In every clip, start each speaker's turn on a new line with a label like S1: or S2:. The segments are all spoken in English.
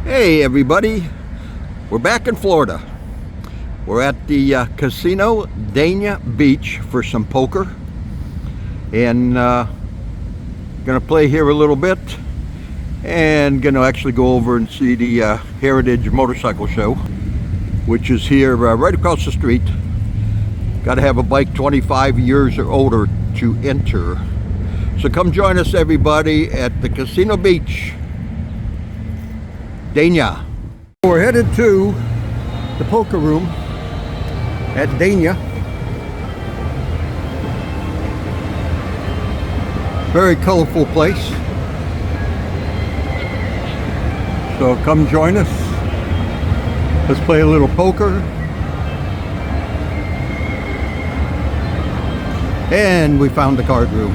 S1: Hey everybody, we're back in Florida. We're at the Casino Dania Beach for some poker, and gonna play here a little bit and gonna actually go over and see the Heritage Motorcycle Show, which is here right across the street. Got to have a bike 25 years or older to enter. So come join us everybody at the Casino Beach Dania. We're headed to the poker room at Dania. Very colorful place. So come join us. Let's play a little poker. And we found the card room.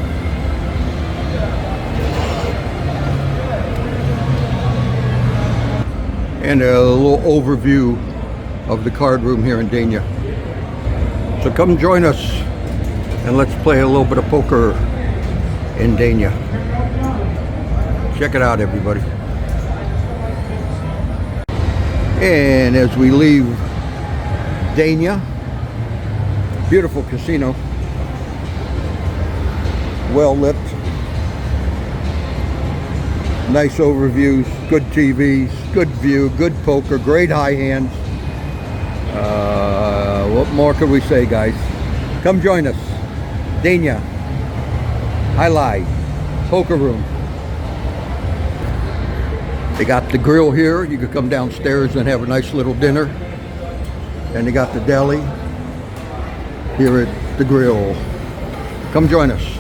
S1: And a little overview of the card room here in Dania. So come join us and let's play a little bit of poker in Dania. Check it out everybody. And as we leave Dania, beautiful casino, well lit, nice overviews, good TVs, good view, good poker, great high hands. What more could we say, guys? Come join us. Dania Highlight Poker Room. They got the grill here. You could come downstairs and have a nice little dinner. And they got the deli here at the grill. Come join us.